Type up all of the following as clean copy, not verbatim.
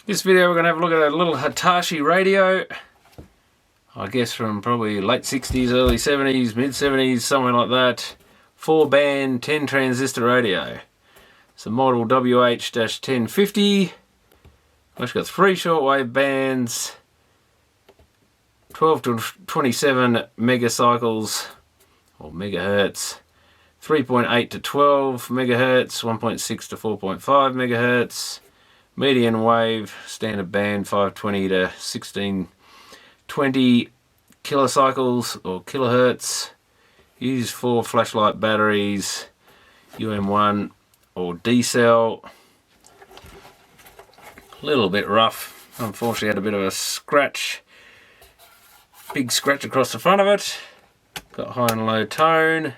This video we're going to have a look at a little Hitachi radio. I guess from probably late 60s, early 70s, mid 70s, somewhere like that. 4-band, 10 transistor radio. It's a model WH-1050. It's got 3 shortwave bands, 12 to 27 megacycles or megahertz, 3.8 to 12 megahertz, 1.6 to 4.5 megahertz, median wave, standard band 520 to 1620 kilocycles or kilohertz. Use 4 flashlight batteries, UM1 or D cell. A little bit rough. Unfortunately, had a bit of a scratch. Big scratch across the front of it. Got high and low tone.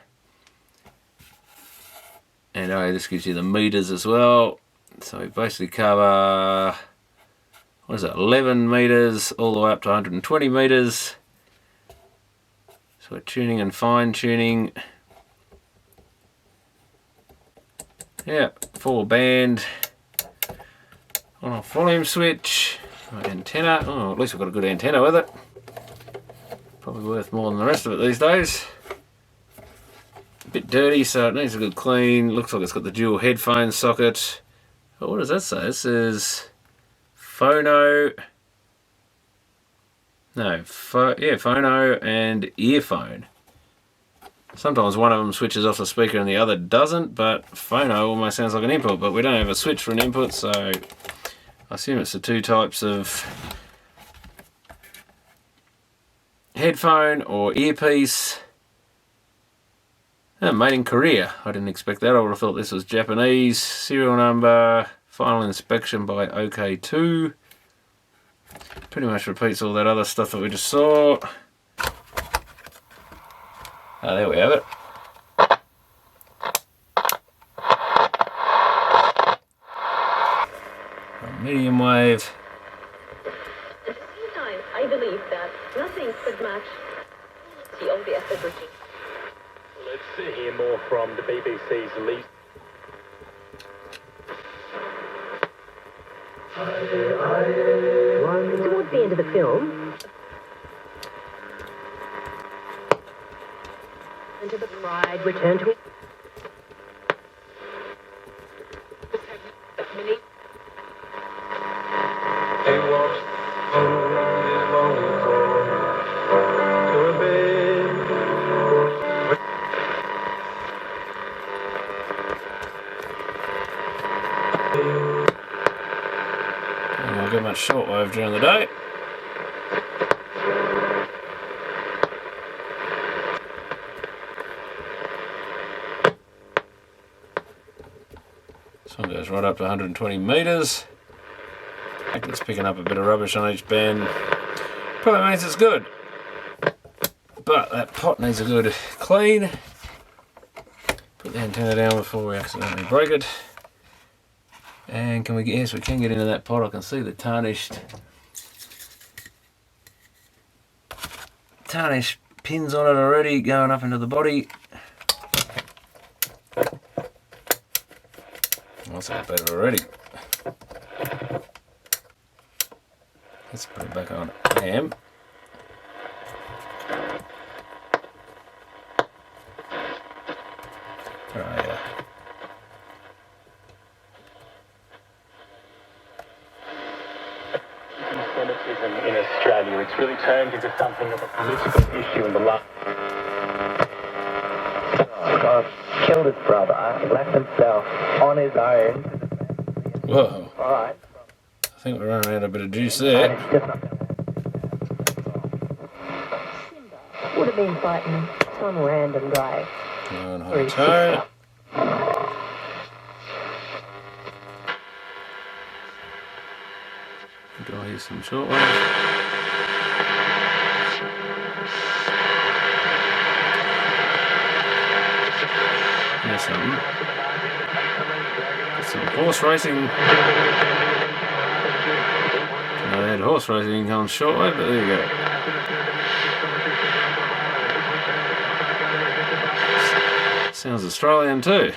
And this gives you the meters as well. So we basically cover, what is it, 11 meters all the way up to 120 meters. So we're tuning and fine tuning. Yeah, 4-band. On a volume switch. Antenna. Oh, at least we've got a good antenna with it. Probably worth more than the rest of it these days. A bit dirty, so it needs a good clean. Looks like it's got the dual headphone socket. But what does that say? It says phono. No, phono and earphone. Sometimes one of them switches off the speaker and the other doesn't, but phono almost sounds like an input, but we don't have a switch for an input, so I assume it's the 2 types of headphone or earpiece. Oh, made in Korea. I didn't expect that. I would have thought this was Japanese. Serial number, final inspection by OK2. Pretty much repeats all that other stuff that we just saw. Oh, there we have it. Medium wave. At the same time, I believe that nothing could match the of the effort routine. Let's hear more from the BBC's lead. Towards the end of the film, into the bride returned to it. I'll get much shortwave during the day. This one goes right up to 120 meters. I think it's picking up a bit of rubbish on each band. Probably means it's good. But that pot needs a good clean. Put the antenna down before we accidentally break it. And can we get, yes, we can get into that pot. I can see the tarnished pins on it already going up into the body. That's a bit better already. Let's put it back on AM. Oh yeah. In Australia, it's really turned into something of a political issue in the last. God killed his brother, left himself on his own. Whoa. Alright. I think we're running out a bit of juice there. Would have been fighting some random guy. On high tone. Do I hear some shortwave? Here's something. Got some horse racing. I had horse racing on shortwave, but there you go. Sounds Australian too.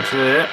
much there.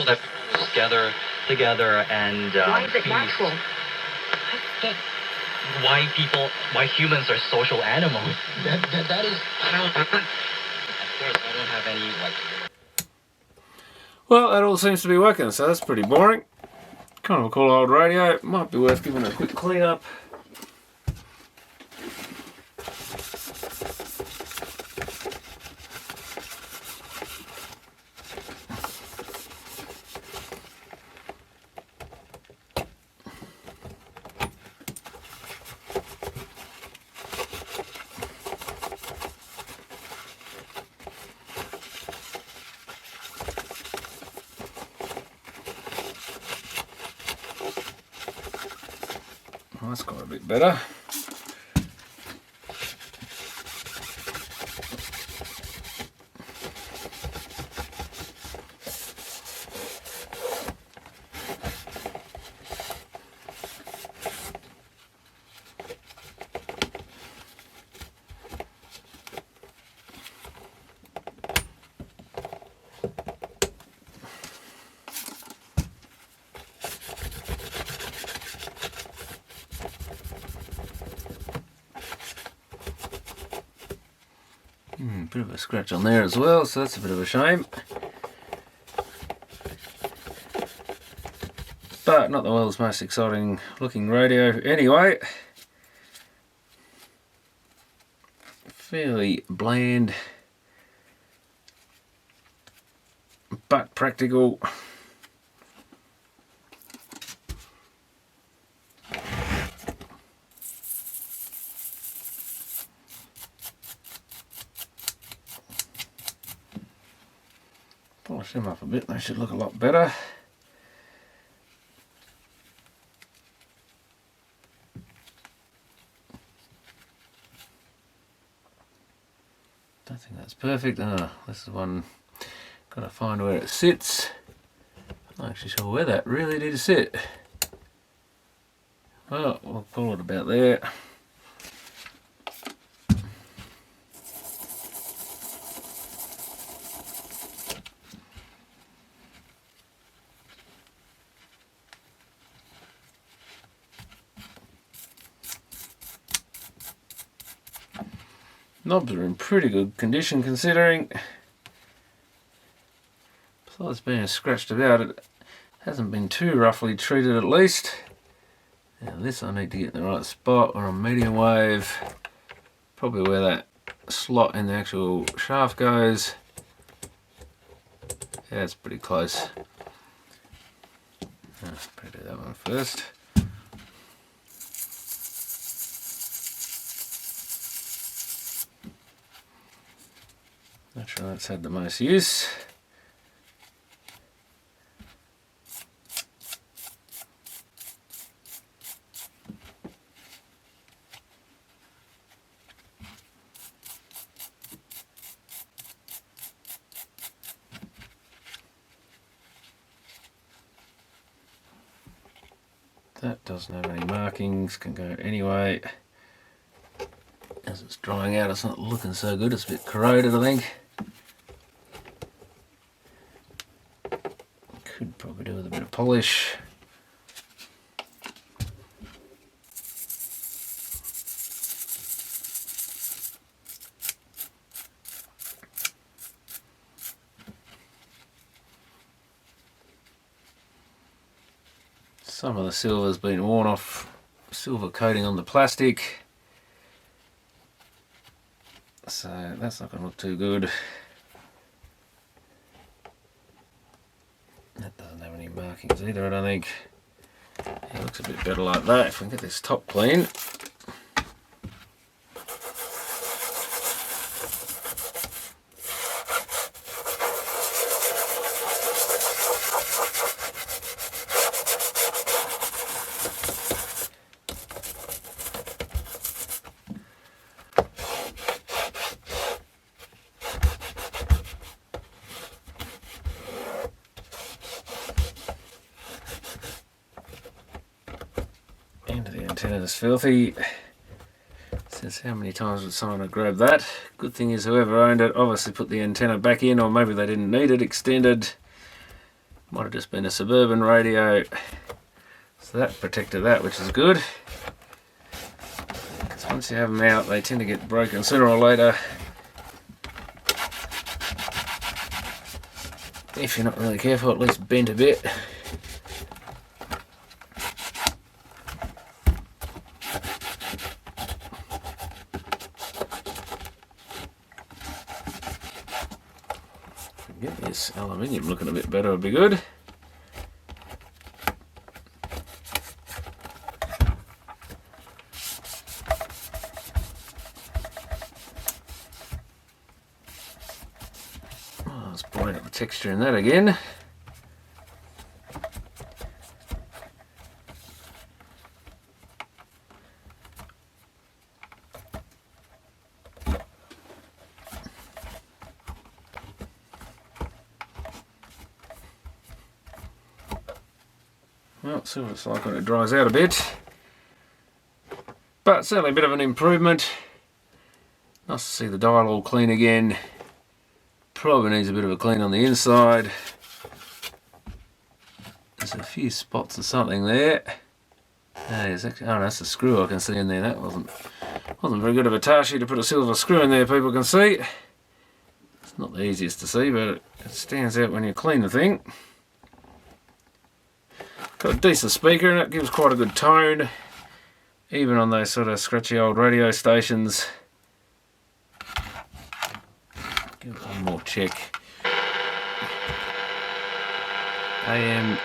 That people gather together and Why is it feast. natural? Why humans are social animals. That is how. Of course, I don't have any Well, that all seems to be working, so that's pretty boring. Kind of a cool old radio. Might be worth giving it a quick clean up. Well, that's got a bit better. Bit of a scratch on there as well, so that's a bit of a shame. But not the world's most exciting looking radio anyway. Fairly bland, but practical. Polish them up a bit, they should look a lot better. That's perfect. This is one, gotta find where it sits. I'm not actually sure where that really did sit. Well, we'll pull it about there. Knobs are in pretty good condition considering. Besides being scratched about, it hasn't been too roughly treated at least. Now this I need to get in the right spot. We're on medium wave. Probably where that slot in the actual shaft goes. Yeah, it's pretty close. Better do that one first. Not sure that's had the most use. That doesn't have any markings, can go anyway. As it's drying out, it's not looking so good, it's a bit corroded, I think. Could probably do with a bit of polish. Some of the silver's been worn off, silver coating on the plastic. So that's not going to look too good. That doesn't have any markings either, I don't think. It looks a bit better like that if we can get this top clean. The antenna is filthy. Says how many times would someone have grabbed that? Good thing is whoever owned it obviously put the antenna back in, or maybe they didn't need it extended. Might have just been a suburban radio. So that protected that, which is good. Because once you have them out, they tend to get broken sooner or later. If you're not really careful, at least bent a bit. Get this aluminium looking a bit better would be good. Oh, let's point up the texture in that again. Well, see what it's like when it dries out a bit. But certainly a bit of an improvement. Nice to see the dial all clean again. Probably needs a bit of a clean on the inside. There's a few spots or something there. There's actually, oh no, that's a screw I can see in there. That wasn't very good of a Hitachi to put a silver screw in there, people can see. It's not the easiest to see, but it stands out when you clean the thing. Got a decent speaker and it gives quite a good tone, even on those sort of scratchy old radio stations. Give it one more check. AM.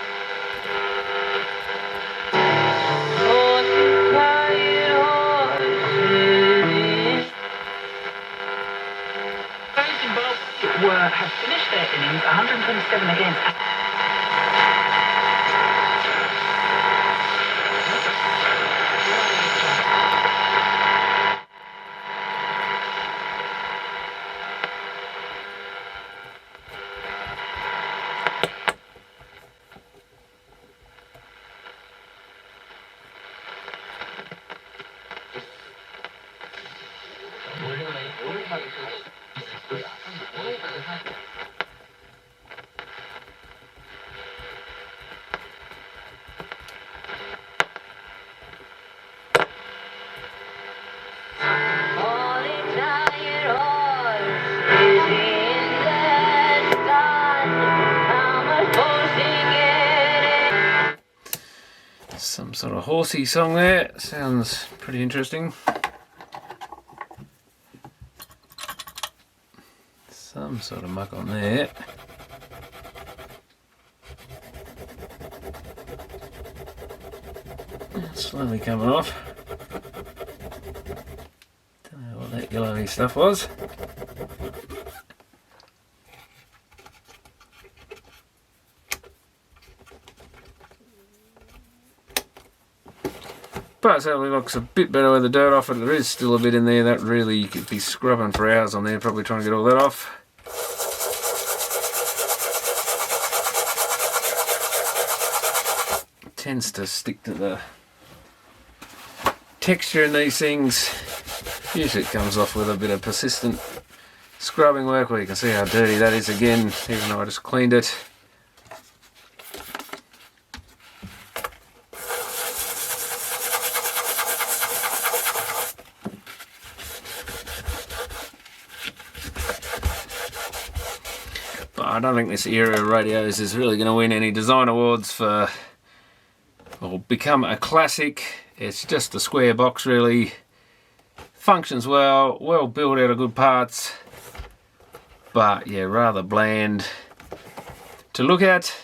Have finished their innings 127 against. Some sort of horsey song there. Sounds pretty interesting. Some sort of muck on there. Slowly coming off. Don't know what that yellowy stuff was. But it certainly looks a bit better with the dirt off it. There is still a bit in there that really you could be scrubbing for hours on there, probably trying to get all that off. It tends to stick to the texture in these things. Usually it comes off with a bit of persistent scrubbing work. Well, you can see how dirty that is again, even though I just cleaned it. But I don't think this era of radios is really going to win any design awards for, or become a classic. It's just a square box really. Functions well, well built out of good parts. But yeah, rather bland to look at.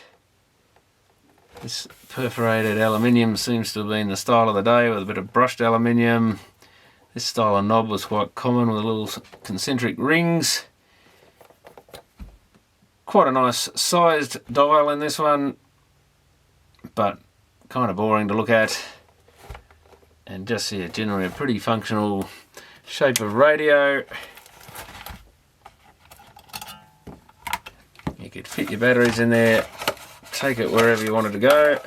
This perforated aluminium seems to have been the style of the day with a bit of brushed aluminium. This style of knob was quite common with little concentric rings. Quite a nice sized dial in this one, but kind of boring to look at. And just, yeah, generally a pretty functional shape of radio. You could fit your batteries in there, take it wherever you wanted to go.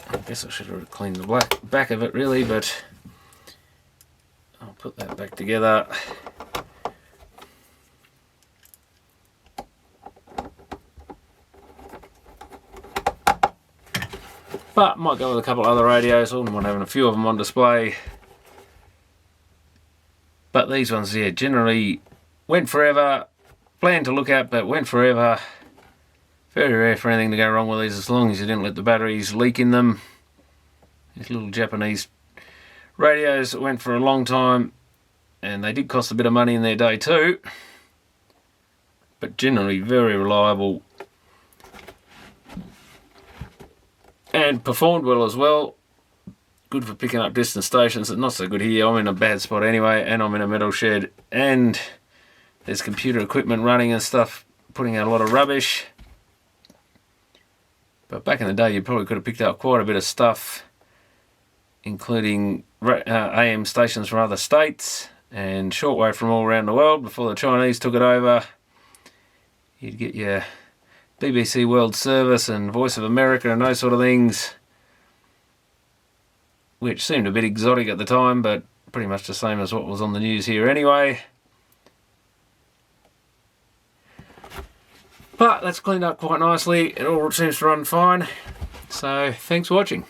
I guess I should have cleaned the back of it really, but I'll put that back together. But might go with a couple other radios. I wouldn't mind having a few of them on display. But these ones, yeah, generally went forever. Bland to look at, but went forever. Very rare for anything to go wrong with these as long as you didn't let the batteries leak in them. These little Japanese radios that went for a long time, and they did cost a bit of money in their day too. But generally very reliable. And performed well as well. Good for picking up distant stations. It's not so good here. I'm in a bad spot anyway, and I'm in a metal shed, and there's computer equipment running and stuff, putting out a lot of rubbish. But back in the day, you probably could have picked up quite a bit of stuff, including AM stations from other states and shortwave from all around the world before the Chinese took it over. You'd get your BBC World Service and Voice of America and those sort of things, which seemed a bit exotic at the time, but pretty much the same as what was on the news here anyway. But that's cleaned up quite nicely. It all seems to run fine. So thanks for watching.